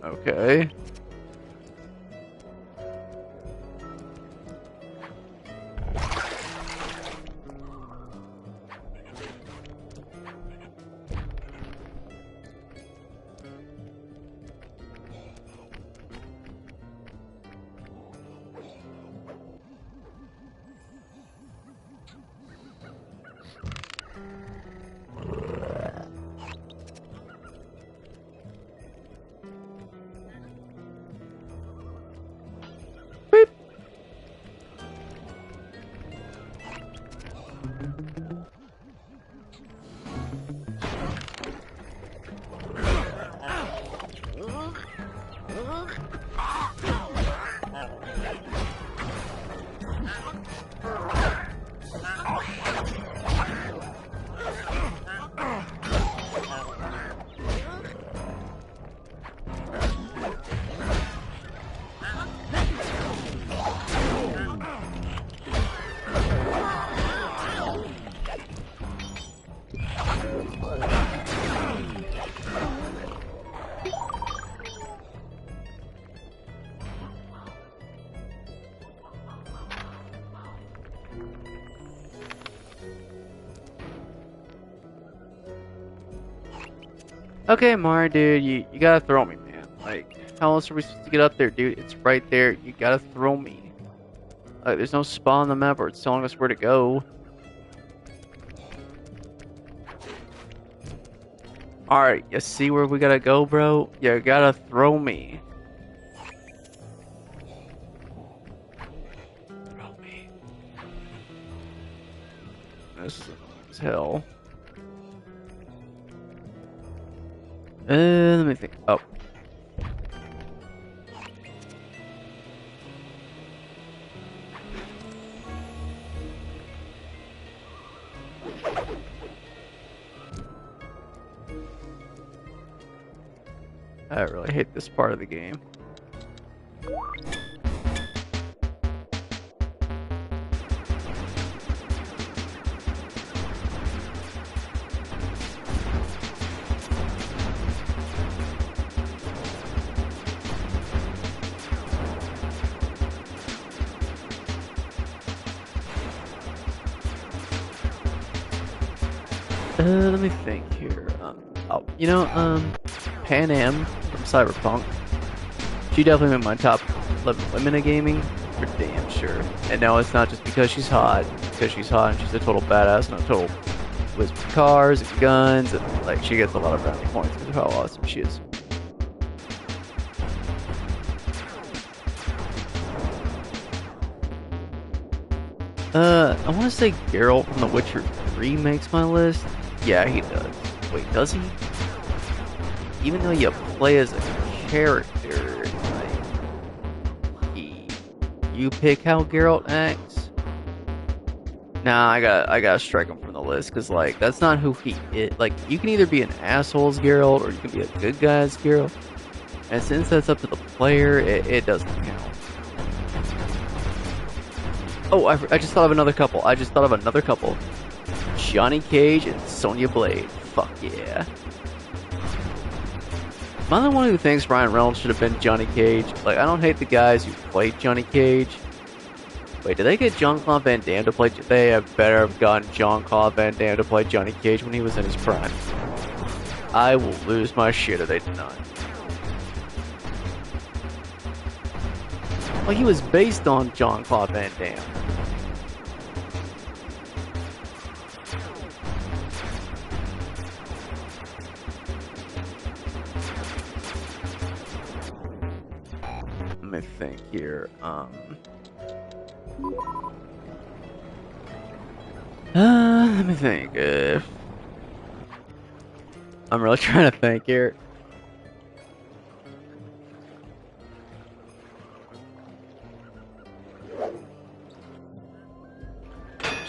Okay. Beep. Okay, Mario, dude, you gotta throw me, man. Like, how else are we supposed to get up there, dude? It's right there. You gotta throw me. Like, there's no spot on the map where it's telling us where to go. Alright, you see where we gotta go, bro? You gotta throw me. Throw me. This is annoying as hell. Let me think. Oh. I really hate this part of the game. Let me think here. Pan Am from Cyberpunk. She definitely made my top 11 women in gaming, for damn sure. And no, it's not just because she's hot. It's because she's hot and she's a total badass and a total whiz with cars and guns, and like she gets a lot of brownie points because of how awesome she is. I want to say Geralt from The Witcher 3 makes my list. Yeah, he does. Wait, does he? Even though you play as a character, like, you pick how Geralt acts. Nah, I gotta strike him from the list, because, like, that's not who he is. Like, you can either be an asshole's Geralt, or you can be a good guy's Geralt. And since that's up to the player, it doesn't count. Oh, I just thought of another couple. Johnny Cage and Sonya Blade. Fuck yeah. Am I the one who thinks Ryan Reynolds should have been Johnny Cage? Like, I don't hate the guys who played Johnny Cage. Wait, did they get Jean-Claude Van Damme to play... They have better have gotten Jean-Claude Van Damme to play Johnny Cage when he was in his prime. I will lose my shit if they did not. Well, he was based on Jean-Claude Van Damme. Let me think here. Let me think. I'm really trying to think here.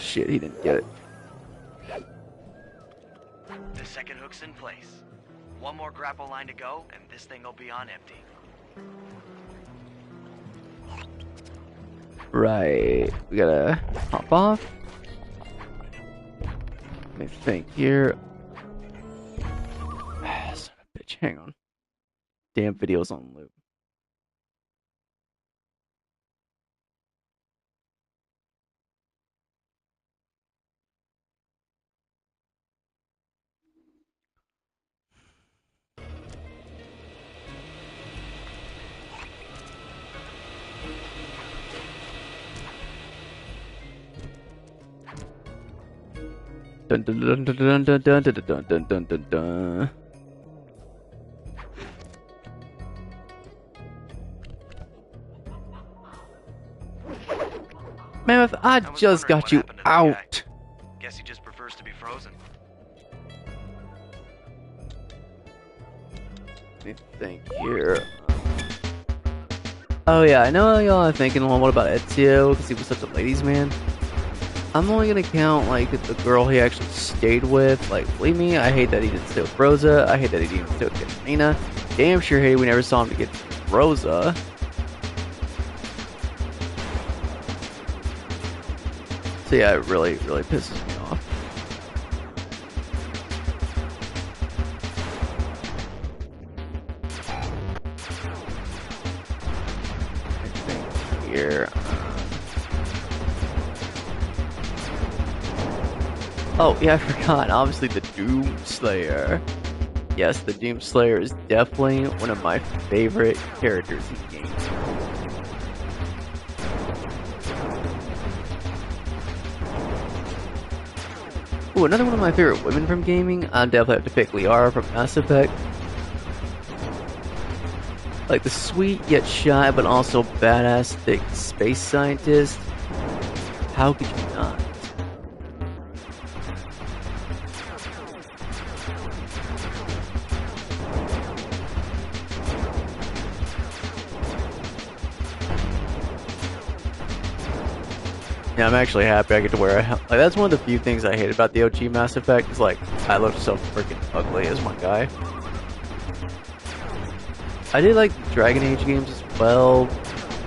shit, he didn't get it. The second hook's in place. One more grapple line to go, and this thing will be on empty. Right. We gotta hop off. Let me think here. Son of a bitch, hang on. Damn video's on loop. Dun dun dun dun dun dun dun dun dun dun dun dun dun. Mammoth, I was just wondering got what you happened to that guy. out. Guess he just prefers to be frozen. Let me think here. Oh yeah, I know y'all are thinking, well, what about Ezio? Because he was such a ladies' man. I'm only gonna count like the girl he actually stayed with. Like, believe me, I hate that he didn't stay with Rosa. I hate that he didn't stay with Katarina. Damn sure hate we never saw him to get Rosa. So yeah, it really pisses me off. I think here. Oh, yeah, I forgot. Obviously, the Doomslayer. Yes, the Doomslayer is definitely one of my favorite characters in games. Ooh, another one of my favorite women from gaming. I'd definitely have to pick Liara from Mass Effect. Like the sweet yet shy, but also badass, thick space scientist. How could you not? Yeah, I'm actually happy I get to wear a helmet. Like, that's one of the few things I hate about the OG Mass Effect is like, I look so freaking ugly as my guy. I did like the Dragon Age games as well,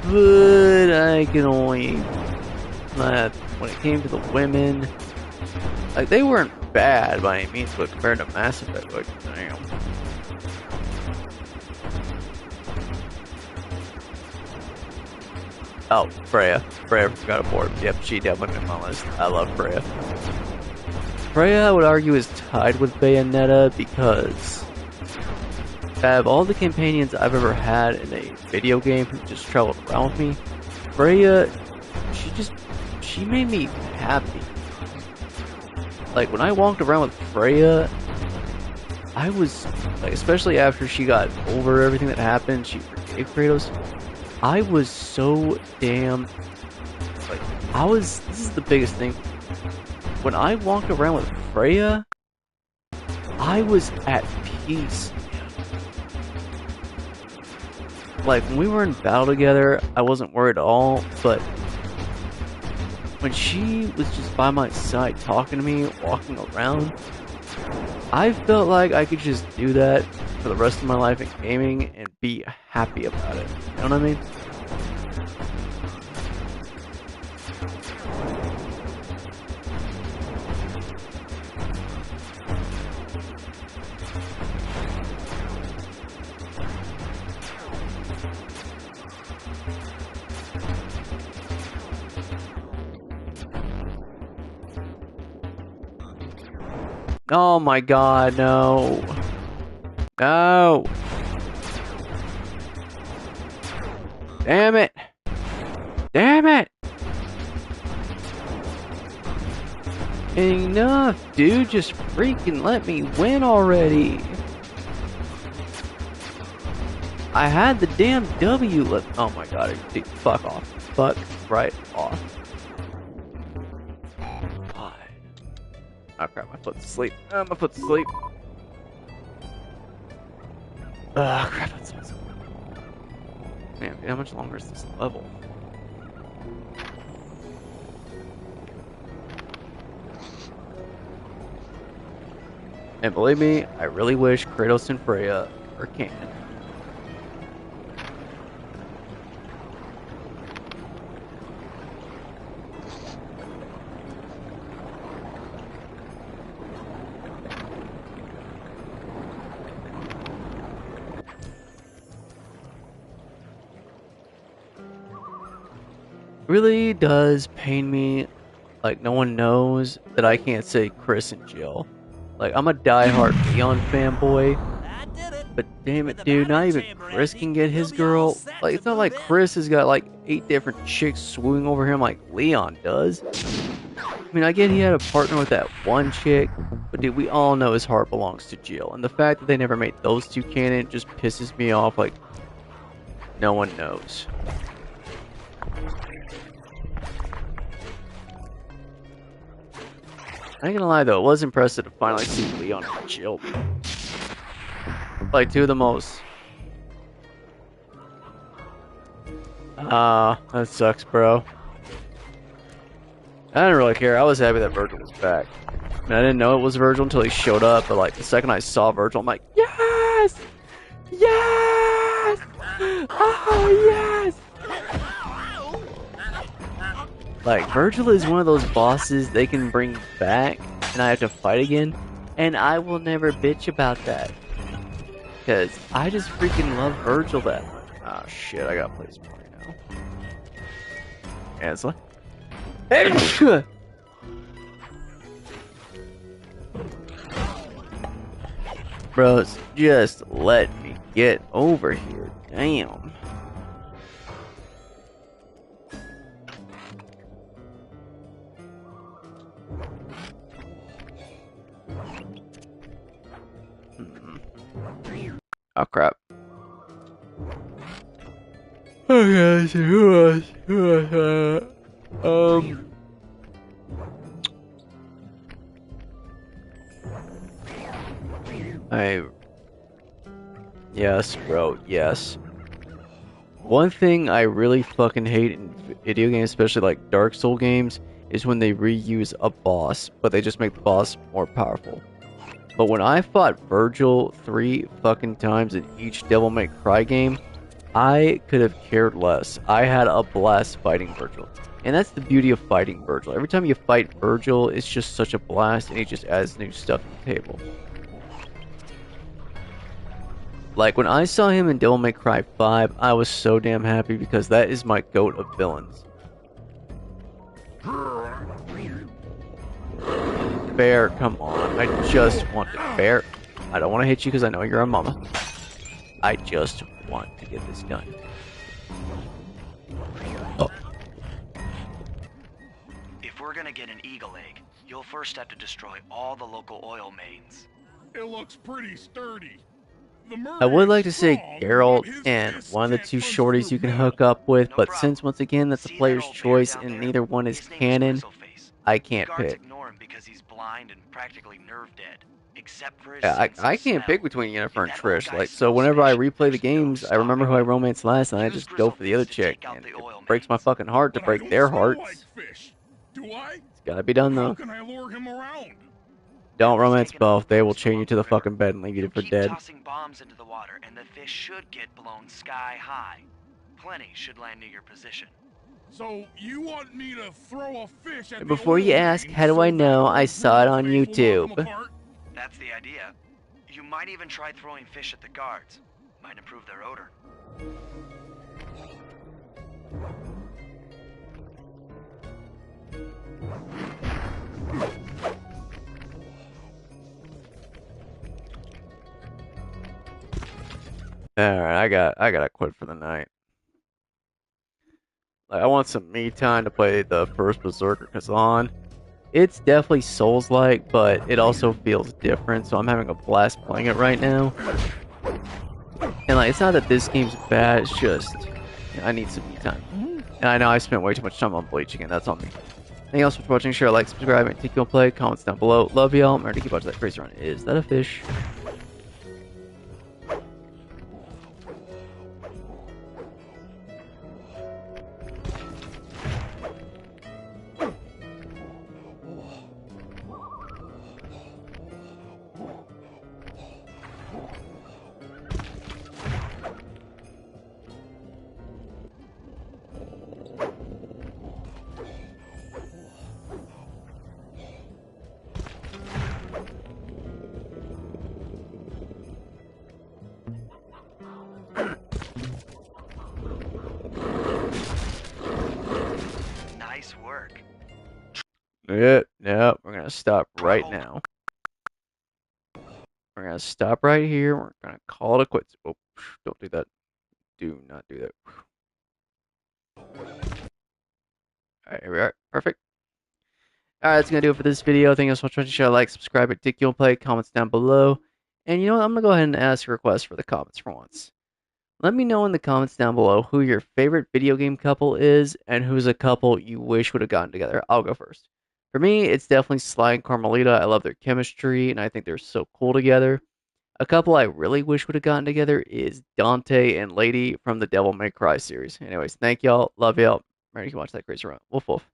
but I can only, when it came to the women, like, they weren't bad by any means, but compared to Mass Effect, like, damn. Oh, Freya. Freya got aboard. Yep, she definitely made my list. I love Freya. Freya, I would argue, is tied with Bayonetta because out of all the companions I've ever had in a video game who just traveled around with me, Freya, she made me happy. Like, when I walked around with Freya, I was, like, especially after she got over everything that happened, she forgave Kratos, I was so damn, like, this is the biggest thing. When I walked around with Freya, I was at peace. Like, when we were in battle together, I wasn't worried at all, but when she was just by my side talking to me, walking around, I felt like I could just do that for the rest of my life in gaming and be happy about it. You know what I mean? Oh my god, no. No. Damn it. Damn it. Enough, dude. Just freaking let me win already. I had the damn W left. Oh my god, dude, fuck off. Fuck right off. Oh crap, my foot's asleep. Oh, my foot's asleep. Ah, crap, that sucks. Man, how much longer is this level? And believe me, I really wish Kratos and Freya were canon. Really does pain me, like no one knows that I can't say Chris and Jill. Like I'm a diehard Leon fanboy, That did it. but damn With it, the dude, not battery even chamber Chris empty, can get his you'll be all girl. set Like to it's not move like in. Chris has got like 8 different chicks swooning over him like Leon does. I mean, I get he had a partner with that one chick, but dude, we all know his heart belongs to Jill, and the fact that they never made those two canon just pisses me off. Like no one knows. I ain't gonna lie though, it was impressive to finally see Leon and Jill. Like two of the most. That sucks, bro. I didn't really care. I was happy that Virgil was back. I mean, I didn't know it was Virgil until he showed up, but like the second I saw Virgil, I'm like, yes! Yes! Oh, yes! Like, Virgil is one of those bosses they can bring back, and I have to fight again, and I will never bitch about that. Because I just freaking love Virgil that much. Oh shit, I gotta play some more now. Cancel. Bros, just let me get over here. Damn. Oh crap. Okay, so who else? Yes, bro, yes. One thing I really fucking hate in video games, especially like Dark Soul games, is when they reuse a boss, but they just make the boss more powerful. But when I fought Virgil 3 fucking times in each Devil May Cry game, I could have cared less. I had a blast fighting Virgil. And that's the beauty of fighting Virgil. Every time you fight Virgil, it's just such a blast, and he just adds new stuff to the table. Like, when I saw him in Devil May Cry 5, I was so damn happy because that is my goat of villains. Bear, come on. I just want to... Bear, I don't want to hit you because I know you're a mama. I just want to get this done. Oh. If we're gonna get an eagle egg, you'll first have to destroy all the local oil mains. It looks pretty sturdy. I would like to say Geralt and one of the two shorties you can hook up with, but since once again that's a player's choice and neither one is canon, I can't pick. Ignore him because he's blind and practically nerve dead, except for his Yeah, sense of I can't smell. pick between Yennefer and If that old Trish. guy Like, so smells whenever I fish, replay the there's no games, I remember who I stopping him. romanced last, and I Use just go for the other Grizzleface to chick, take out and the it oil breaks my mains. fucking heart to But I break don't their smell hearts. like fish. Do I? It's gotta be done How though. can I lure him around? Don't Let's romance take another both; they will cruise chain you along to the river. fucking bed and leave you You for keep dead. tossing bombs into the water, and the fish should get blown sky high. Plenty should land near your position. So you want me to throw a fish at And the before you oil ask, main how do so I that know? old I saw it on Grizzleface will knock 'em YouTube. apart? That's the idea. You might even try throwing fish at the guards. Might improve their odor. Alright, I gotta quit for the night. Like, I want some me time to play the first Berserker Kazan. It's definitely Souls-like, but it also feels different, so I'm having a blast playing it right now. And like, it's not that this game's bad, it's just I need some me time. And I know I spent way too much time on Bleach again, that's on me. Thank you all so much for watching, share, like, subscribe, and take your play, comments down below. Love y'all, remember to keep watching that CrazyRunt. Is that a fish? Yeah, we're gonna stop right now. We're gonna stop right here. We're gonna call it quits. Oh, don't do that. Do not do that. Alright, here we are. Perfect. Alright, that's gonna do it for this video. Thank you so much for watching. Share, like, subscribe, and take play. Comments down below. And you know what? I'm gonna go ahead and ask a request for the comments for once. Let me know in the comments down below who your favorite video game couple is and who's a couple you wish would have gotten together. I'll go first. For me, it's definitely Sly and Carmelita. I love their chemistry and I think they're so cool together. A couple I really wish would have gotten together is Dante and Lady from the Devil May Cry series. Anyways, thank y'all. Love y'all. Remember, you can watch that crazy run. Woof woof.